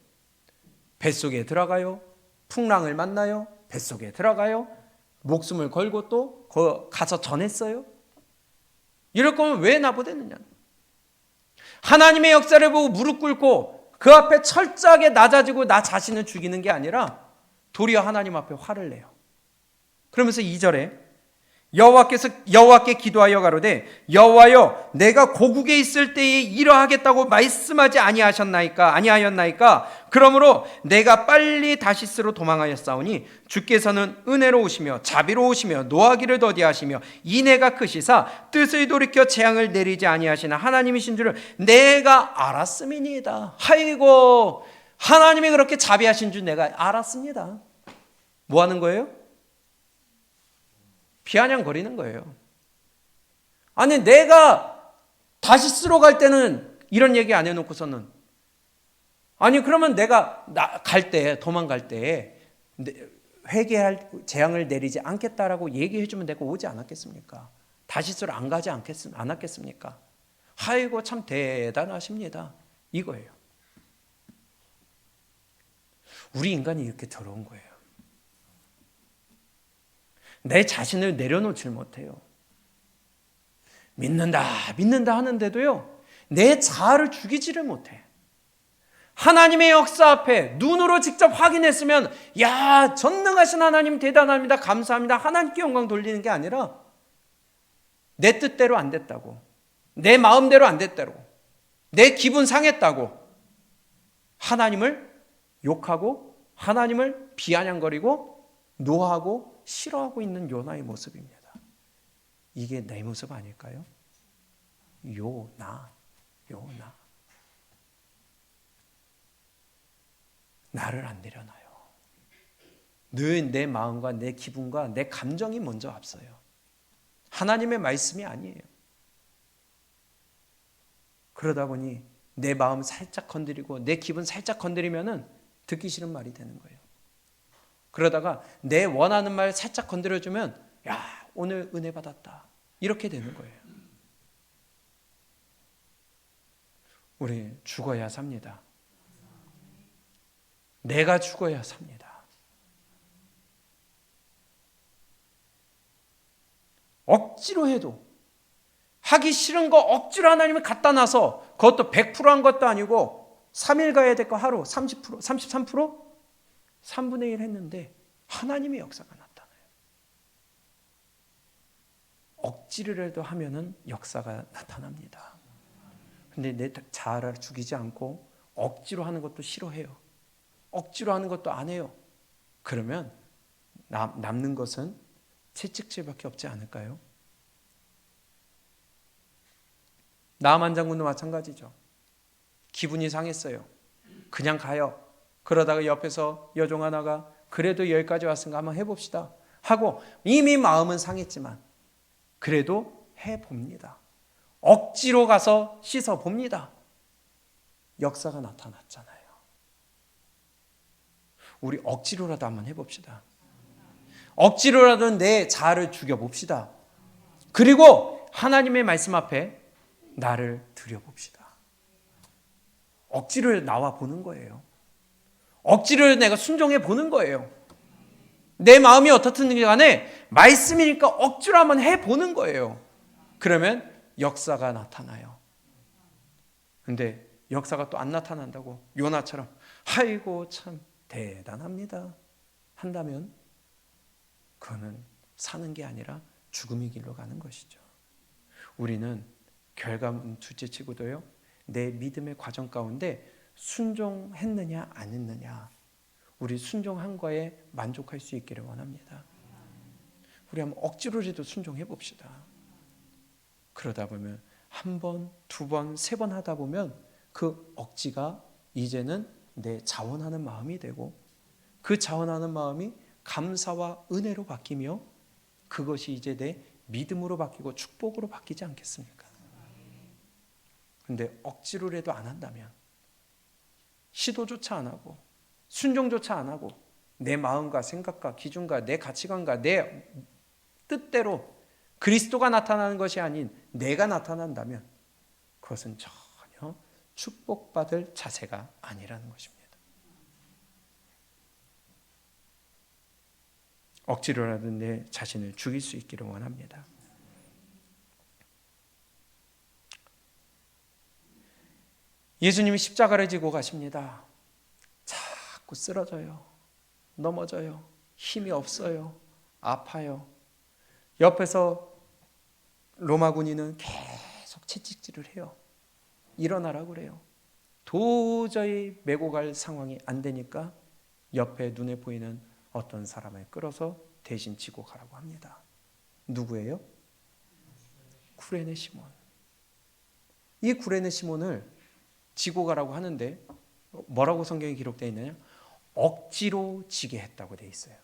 뱃속에 들어가요. 풍랑을 만나요. 뱃속에 들어가요. 목숨을 걸고 또 가서 전했어요. 이럴 거면 왜 나 보냈느냐. 하나님의 역사를 보고 무릎 꿇고 그 앞에 철저하게 낮아지고 나 자신을 죽이는 게 아니라 도리어 하나님 앞에 화를 내요. 그러면서 2절에 여호와께 기도하여 가로되 여호와여 내가 고국에 있을 때에 이러하겠다고 말씀하지 아니하였나이까 그러므로 내가 빨리 다시스로 도망하였사오니 주께서는 은혜로우시며 자비로우시며 노하기를 더디하시며 인애가 크시사 뜻을 돌이켜 재앙을 내리지 아니하시나 하나님이신 줄을 내가 알았음이니이다. 아이고, 하나님이 그렇게 자비하신 줄 내가 알았습니다. 뭐 하는 거예요? 비아냥거리는 거예요. 아니, 내가 다시스로 갈 때는 이런 얘기 안 해놓고서는, 아니 그러면 내가 갈 때, 도망갈 때 회개할 재앙을 내리지 않겠다라고 얘기해 주면 내가 오지 않았겠습니까? 다시스로 안 가지 않았겠습니까? 아이고 참 대단하십니다. 이거예요. 우리 인간이 이렇게 더러운 거예요. 내 자신을 내려놓질 못해요. 믿는다 하는데도요, 내 자아를 죽이지를 못해. 하나님의 역사 앞에 눈으로 직접 확인했으면, 야, 전능하신 하나님 대단합니다, 감사합니다, 하나님께 영광 돌리는 게 아니라 내 뜻대로 안 됐다고, 내 마음대로 안 됐다고, 내 기분 상했다고 하나님을 욕하고 하나님을 비아냥거리고 노하고 싫어하고 있는 요나의 모습입니다. 이게 내 모습 아닐까요? 요나. 나를 안 내려놔요. 늘 내 마음과 내 기분과 내 감정이 먼저 앞서요. 하나님의 말씀이 아니에요. 그러다 보니 내 마음 살짝 건드리고 내 기분 살짝 건드리면은 듣기 싫은 말이 되는 거예요. 그러다가 내 원하는 말 살짝 건드려주면, 야, 오늘 은혜 받았다, 이렇게 되는 거예요. 우리 죽어야 삽니다. 내가 죽어야 삽니다. 억지로 해도, 하기 싫은 거 억지로 하나님을 갖다 놔서, 그것도 100%한 것도 아니고 3일 가야 될 거 하루 30%, 33%? 3분의 1 했는데 하나님의 역사가 나타나요. 억지로라도 하면은 역사가 나타납니다. 근데 내 자아를 죽이지 않고 억지로 하는 것도 싫어해요. 억지로 하는 것도 안 해요. 그러면 남는 것은 채찍질밖에 없지 않을까요? 나만 장군도 마찬가지죠. 기분이 상했어요. 그냥 가요. 그러다가 옆에서 여종 하나가 그래도 여기까지 왔으니까 한번 해봅시다 하고, 이미 마음은 상했지만 그래도 해봅니다. 억지로 가서 씻어봅니다. 역사가 나타났잖아요. 우리 억지로라도 한번 해봅시다. 억지로라도 내 자아를 죽여봅시다. 그리고 하나님의 말씀 앞에 나를 드려봅시다. 억지로 나와 보는 거예요. 억지로 내가 순종해 보는 거예요. 내 마음이 어떻든지 간에 말씀이니까 억지로 한번 해보는 거예요. 그러면 역사가 나타나요. 근데 역사가 또 안 나타난다고 요나처럼 아이고 참 대단합니다 한다면 그거는 사는 게 아니라 죽음의 길로 가는 것이죠. 우리는 결과는 둘째치고도요, 내 믿음의 과정 가운데 순종했느냐 안 했느냐, 우리 순종한 거에 만족할 수 있기를 원합니다. 우리 한번 억지로라도 순종해 봅시다. 그러다 보면 한 번, 두 번, 세 번 하다 보면 그 억지가 이제는 내 자원하는 마음이 되고, 그 자원하는 마음이 감사와 은혜로 바뀌며 그것이 이제 내 믿음으로 바뀌고 축복으로 바뀌지 않겠습니까? 근데 억지로라도 안 한다면, 시도조차 안 하고 순종조차 안 하고 내 마음과 생각과 기준과 내 가치관과 내 뜻대로 그리스도가 나타나는 것이 아닌 내가 나타난다면 그것은 전혀 축복받을 자세가 아니라는 것입니다. 억지로라도 내 자신을 죽일 수 있기를 원합니다. 예수님이 십자가를 지고 가십니다. 자꾸 쓰러져요. 넘어져요. 힘이 없어요. 아파요. 옆에서 로마 군인은 계속 채찍질을 해요. 일어나라고 그래요. 도저히 메고 갈 상황이 안 되니까 옆에 눈에 보이는 어떤 사람을 끌어서 대신 지고 가라고 합니다. 누구예요? 구레네 시몬. 이 구레네 시몬을 지고 가라고 하는데 뭐라고 성경에 기록되어 있느냐? 억지로 지게 했다고 되어 있어요.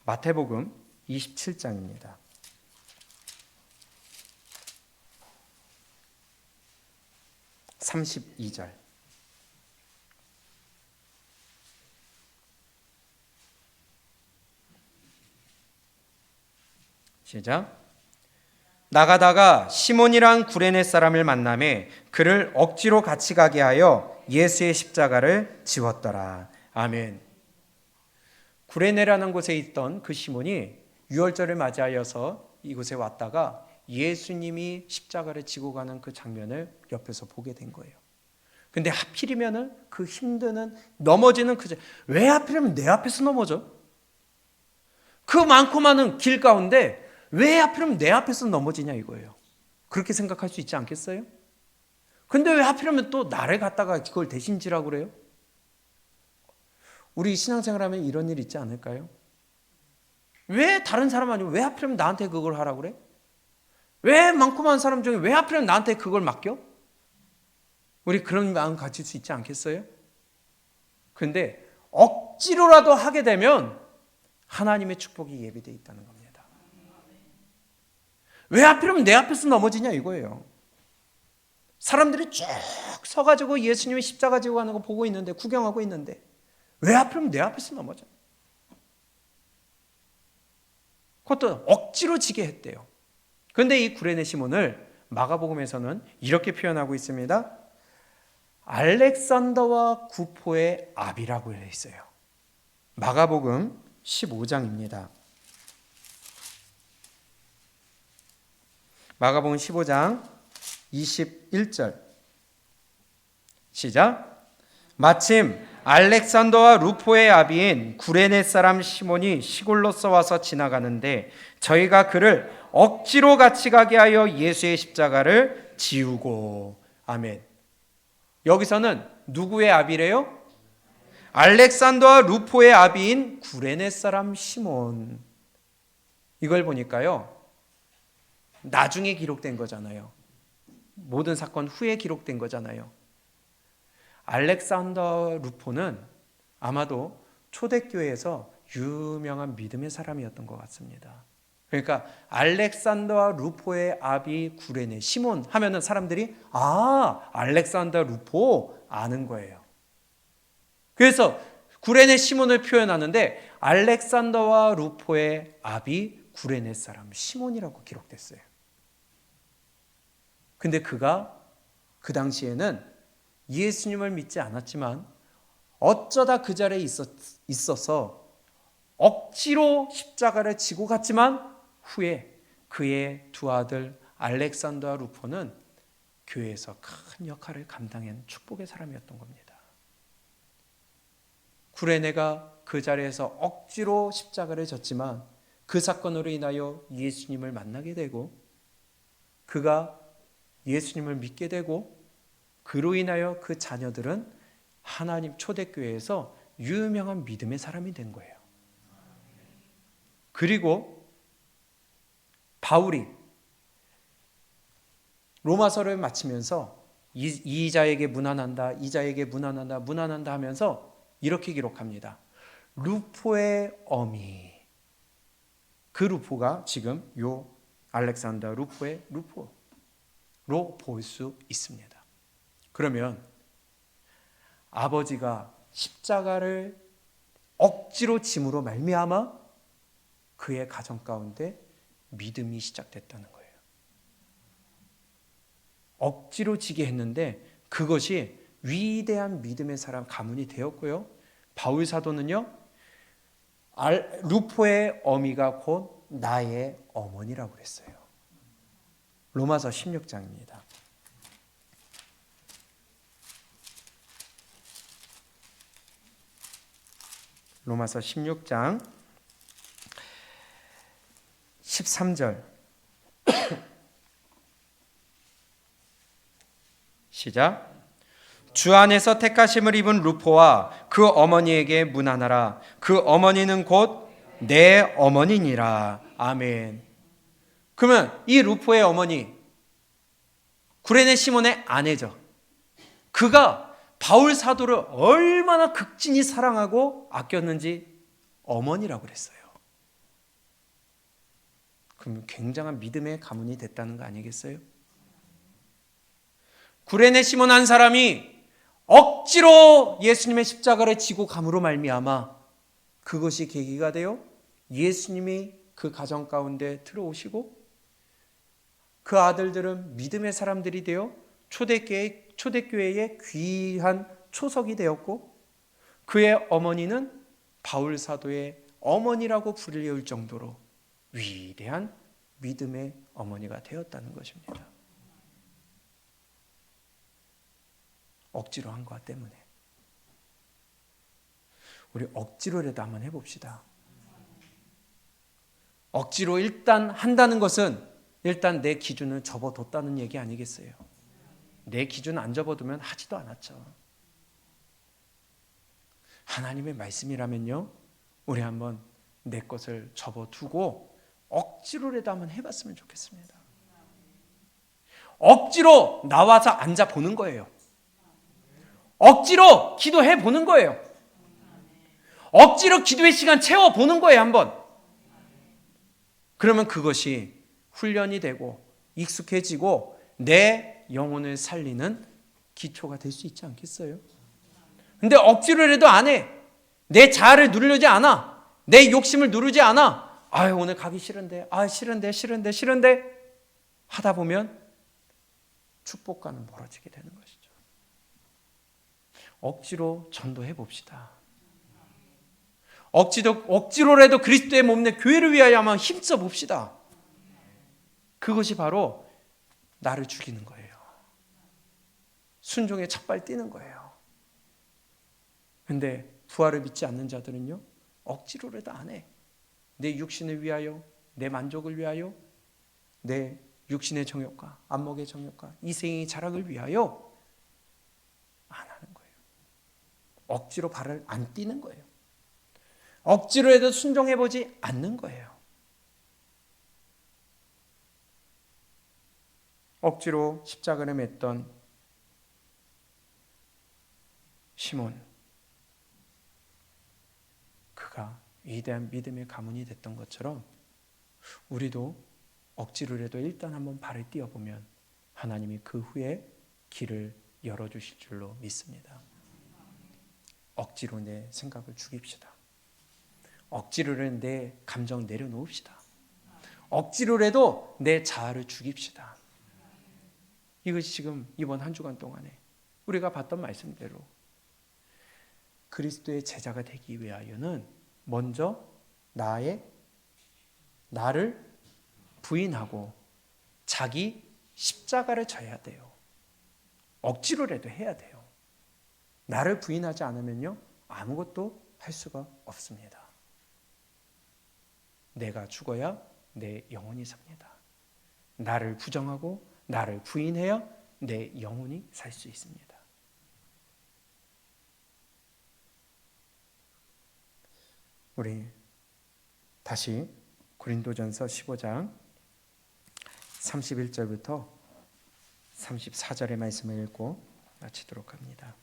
마태복음 27장입니다. 32절. 시작. 나가다가 시몬이란 구레네 사람을 만나매 그를 억지로 같이 가게 하여 예수의 십자가를 지웠더라. 아멘. 구레네라는 곳에 있던 그 시몬이 유월절을 맞이하여서 이곳에 왔다가 예수님이 십자가를 지고 가는 그 장면을 옆에서 보게 된 거예요. 근데 하필이면은 그 힘드는 넘어지는 왜 하필이면 내 앞에서 넘어져? 그 많고 많은 길 가운데 왜 하필이면 내 앞에서 넘어지냐 이거예요. 그렇게 생각할 수 있지 않겠어요? 근데 왜 하필이면 또 나를 갖다가 그걸 대신 지라고 그래요? 우리 신앙생활하면 이런 일 있지 않을까요? 왜 다른 사람 아니고 왜 하필이면 나한테 그걸 하라고 그래? 왜 많고 많은 사람 중에 왜 하필이면 나한테 그걸 맡겨? 우리 그런 마음 가질 수 있지 않겠어요? 근데 억지로라도 하게 되면 하나님의 축복이 예비되어 있다는 겁니다. 왜 하필이면 내 앞에서 넘어지냐 이거예요. 사람들이 쭉 서가지고 예수님이 십자가 지고 가는 거 보고 있는데, 구경하고 있는데 왜 하필이면 내 앞에서 넘어져? 그것도 억지로 지게 했대요. 그런데 이 구레네 시몬을 마가복음에서는 이렇게 표현하고 있습니다. 알렉산더와 구포의 아비라고 되어 있어요. 마가복음 15장입니다. 마가복음 15장 21절 시작. 마침 알렉산더와 루포의 아비인 구레네 사람 시몬이 시골로서 와서 지나가는데 저희가 그를 억지로 같이 가게 하여 예수의 십자가를 지우고. 아멘. 여기서는 누구의 아비래요? 알렉산더와 루포의 아비인 구레네 사람 시몬. 이걸 보니까요, 나중에 기록된 거잖아요. 모든 사건 후에 기록된 거잖아요. 알렉산더 루포는 아마도 초대교회에서 유명한 믿음의 사람이었던 것 같습니다. 그러니까 알렉산더와 루포의 아비 구레네 시몬 하면은 사람들이 알렉산더 루포 아는 거예요. 그래서 구레네 시몬을 표현하는데 알렉산더와 루포의 아비 구레네 사람 시몬이라고 기록됐어요. 근데 그가 그 당시에는 예수님을 믿지 않았지만 어쩌다 그 자리에 있어서 억지로 십자가를 지고 갔지만 후에 그의 두 아들 알렉산더와 루포는 교회에서 큰 역할을 감당한 축복의 사람이었던 겁니다. 구레네가 그 자리에서 억지로 십자가를 졌지만 그 사건으로 인하여 예수님을 만나게 되고 그가 예수님을 믿게 되고 그로 인하여 그 자녀들은 하나님 초대교회에서 유명한 믿음의 사람이 된 거예요. 그리고 바울이 로마서를 마치면서 이 자에게 문안한다, 이 자에게 문안한다, 문안한다 하면서 이렇게 기록합니다. 루포의 어미. 그 루포가 지금 요 알렉산더 루포의 루포로 볼 수 있습니다. 그러면 아버지가 십자가를 억지로 짐으로 말미암아 그의 가정 가운데 믿음이 시작됐다는 거예요. 억지로 지게 했는데 그것이 위대한 믿음의 사람 가문이 되었고요. 바울 사도는요, 루포의 어미가 곧 나의 어머니라고 그랬어요. 로마서 16장입니다. 로마서 16장 13절 시작. 주 안에서 택하심을 입은 루포와 그 어머니에게 문안하라. 그 어머니는 곧 내 어머니니라. 아멘. 그러면 이 루포의 어머니, 구레네 시몬의 아내죠. 그가 바울 사도를 얼마나 극진히 사랑하고 아꼈는지 어머니라고 그랬어요. 그럼 굉장한 믿음의 가문이 됐다는 거 아니겠어요? 구레네 시몬 한 사람이 억지로 예수님의 십자가를 지고 감으로 말미암아 그것이 계기가 되어 예수님이 그 가정 가운데 들어오시고 그 아들들은 믿음의 사람들이 되어 초대교회의 귀한 초석이 되었고 그의 어머니는 바울 사도의 어머니라고 불릴 정도로 위대한 믿음의 어머니가 되었다는 것입니다. 억지로 한 것 때문에. 우리 억지로라도 한번 해봅시다. 억지로 일단 한다는 것은 일단 내 기준을 접어뒀다는 얘기 아니겠어요? 내 기준 안 접어두면 하지도 않았죠. 하나님의 말씀이라면요, 우리 한번 내 것을 접어두고 억지로라도 한번 해봤으면 좋겠습니다. 억지로 나와서 앉아 보는 거예요. 억지로 기도해 보는 거예요. 억지로 기도의 시간 채워 보는 거예요, 한번. 그러면 그것이 훈련이 되고 익숙해지고 내 영혼을 살리는 기초가 될 수 있지 않겠어요? 근데 억지로라도 안 해. 내 자아를 누르지 않아. 내 욕심을 누르지 않아. 아유, 오늘 가기 싫은데, 싫은데 하다 보면 축복과는 멀어지게 되는 것이죠. 억지로 전도해 봅시다. 억지로라도 그리스도의 몸 내 교회를 위하여 한번 힘써 봅시다. 그것이 바로 나를 죽이는 거예요. 순종의 첫발 뛰는 거예요. 근데 부활을 믿지 않는 자들은요, 억지로라도 안 해. 내 육신을 위하여, 내 만족을 위하여, 내 육신의 정욕과 안목의 정욕과 이생의 자랑을 위하여 안 하는 거예요. 억지로 발을 안 띄는 거예요. 억지로 해도 순종해보지 않는 거예요. 억지로 십자가를 맸던 시몬, 그가 위대한 믿음의 가문이 됐던 것처럼 우리도 억지로라도 일단 한번 발을 띄워보면 하나님이 그 후에 길을 열어주실 줄로 믿습니다. 억지로 내 생각을 죽입시다. 억지로라도 내 감정 내려놓읍시다. 억지로라도 내 자아를 죽입시다. 이것이 지금 이번 한 주간 동안에 우리가 봤던 말씀대로 그리스도의 제자가 되기 위하여는 먼저 나를 부인하고 자기 십자가를 져야 돼요. 억지로라도 해야 돼요. 나를 부인하지 않으면요, 아무것도 할 수가 없습니다. 내가 죽어야 내 영혼이 삽니다. 나를 부정하고 나를 부인해야 내 영혼이 살 수 있습니다. 우리 다시 고린도전서 15장 31절부터 34절의 말씀을 읽고 마치도록 합니다.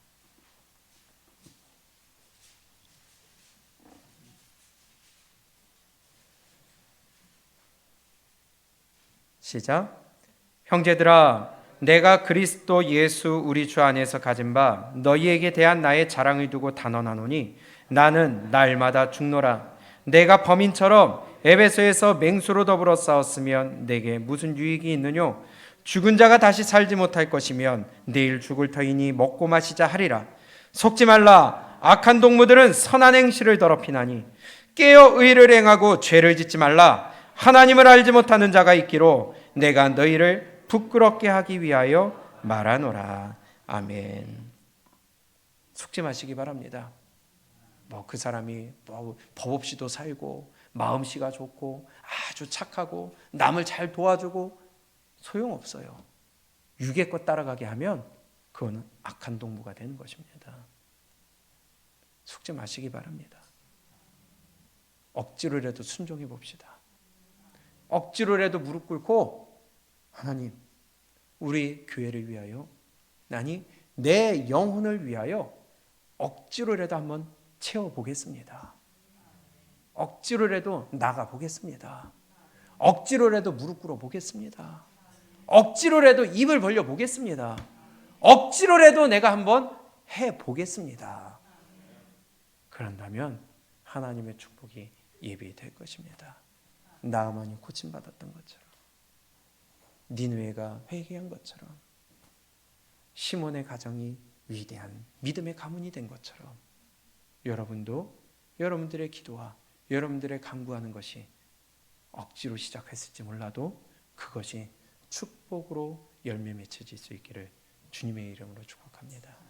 시작. 형제들아, 내가 그리스도 예수 우리 주 안에서 가진 바 너희에게 대한 나의 자랑을 두고 단언하노니 나는 날마다 죽노라. 내가 범인처럼 에베소에서 맹수로 더불어 싸웠으면 내게 무슨 유익이 있느뇨? 죽은 자가 다시 살지 못할 것이면 내일 죽을 터이니 먹고 마시자 하리라. 속지 말라. 악한 동무들은 선한 행실을 더럽히나니 깨어 의를 행하고 죄를 짓지 말라. 하나님을 알지 못하는 자가 있기로 내가 너희를 부끄럽게 하기 위하여 말하노라. 아멘. 속지 마시기 바랍니다. 뭐 그 사람이 뭐 법 없이도 살고 마음씨가 좋고 아주 착하고 남을 잘 도와주고 소용없어요. 육의 것 따라가게 하면 그거는 악한 동무가 되는 것입니다. 속지 마시기 바랍니다. 억지로라도 순종해 봅시다. 억지로라도 무릎 꿇고 하나님, 우리 교회를 위하여, 아니 내 영혼을 위하여 억지로라도 한번 채워보겠습니다. 억지로라도 나가보겠습니다. 억지로라도 무릎 꿇어보겠습니다. 억지로라도 입을 벌려보겠습니다. 억지로라도 내가 한번 해보겠습니다. 그런다면 하나님의 축복이 예비될 것입니다. 나아만이 고침받았던 것처럼, 니느웨가 회개한 것처럼, 시몬의 가정이 위대한 믿음의 가문이 된 것처럼 여러분도 여러분들의 기도와 여러분들의 간구하는 것이 억지로 시작했을지 몰라도 그것이 축복으로 열매 맺혀질 수 있기를 주님의 이름으로 축복합니다.